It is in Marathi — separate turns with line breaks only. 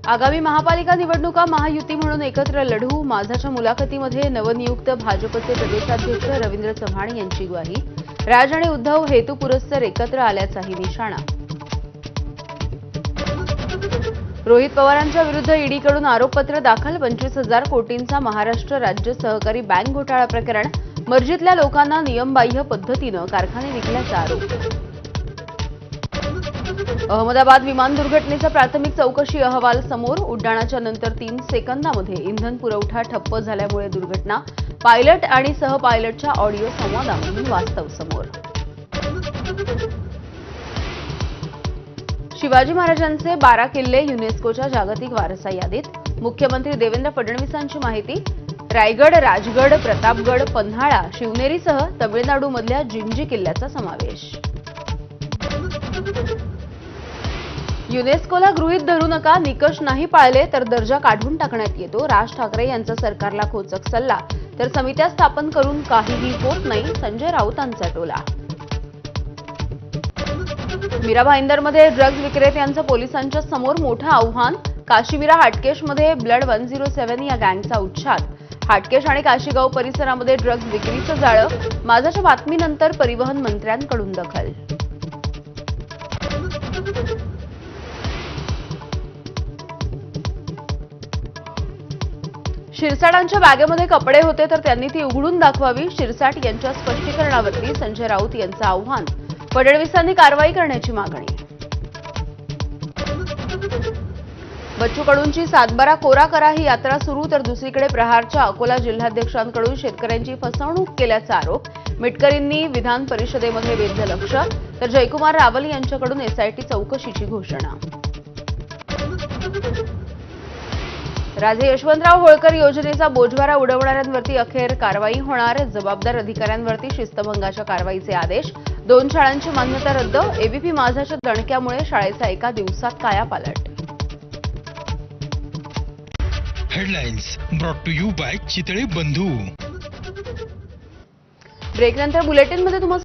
आगामी महापालिका निवडणुका महायुती म्हणून एकत्र लढू. माझाच्या मुलाखतीमध्ये नवनियुक्त भाजपचे प्रदेशाध्यक्ष रवींद्र चव्हाण यांची ग्वाही. राज आणि उद्धव हेतुपुरस्सर एकत्र आल्याचाही निशाणा. रोहित पवारांच्या विरुद्ध ईडीकडून आरोपपत्र दाखल. 25,000 कोटींचा महाराष्ट्र राज्य सहकारी बँक घोटाळा प्रकरण. मर्जीतल्या लोकांना नियमबाह्य पद्धतीनं कारखाने विकल्याचा आरोप. अहमदाबाद विमान दुर्घटनेचा प्राथमिक चौकशी अहवाल समोर. उड्डाणाच्या नंतर 3 सेकंदामध्ये इंधन पुरवठा ठप्प झाल्यामुळे दुर्घटना. पायलट आणि सहपायलटच्या ऑडिओ संवादामधून वास्तव समोर. शिवाजी महाराजांचे 12 किल्ले युनेस्कोच्या जागतिक वारसा यादीत. मुख्यमंत्री देवेंद्र फडणवीसांची माहिती. रायगड, राजगड, प्रतापगड, पन्हाळा, शिवनेरीसह तमिळनाडूमधल्या जिंजी किल्ल्याचा समावेश. युनेस्कोला गृहीत धरू नका. निकष नाही पाळले तर दर्जा काढून टाकण्यात येतो. राज ठाकरे यांचा सरकारला खोचक सल्ला. तर समित्या स्थापन करून काहीही होत नाही. संजय राऊतांचा टोला. मीरा भाईंदरमध्ये ड्रग्ज विक्रेत्यांचं पोलिसांच्या समोर मोठं आव्हान. काशीमीरा हाटकेशमध्ये ब्लड 107 या गँगचा उच्छाद. हाटकेश आणि काशीगाव परिसरामध्ये ड्रग्ज विक्रीचं जाळं. माझाच्या बातमीनंतर परिवहन मंत्र्यांकडून दखल. शिरसाटांच्या बॅगेमध्ये कपडे होते तर त्यांनी ती उघडून दाखवावी. शिरसाट यांच्या स्पष्टीकरणावरती संजय राऊत यांचं आव्हान. फडणवीसांनी कारवाई करण्याची मागणी. बच्चू कडूंची सातबारा कोरा करा ही यात्रा सुरू तर दुसरीकडे प्रहारच्या अकोला जिल्हाध्यक्षांकडून शेतकऱ्यांची फसवणूक केल्याचा आरोप. मिटकरींनी विधान परिषदेमध्ये वेधलं लक्ष. तर जयकुमार रावल यांच्याकडून एसआयटी चौकशीची घोषणा. राजे यशवंतराव होळकर योजनेचा बोजवारा उडवणाऱ्यांवरती अखेर कारवाई होणार. जबाबदार अधिकाऱ्यांवरती शिस्तभंगाच्या कारवाईचे आदेश. 2 शाळांची मान्यता रद्द. एबीपी माझाच्या दणक्यामुळे शाळेचा एका दिवसात कायापालट.
Headlines brought to you by Chitale Bandhu.
ब्रेकनंतर बुलेटिनमध्ये तुम्हाला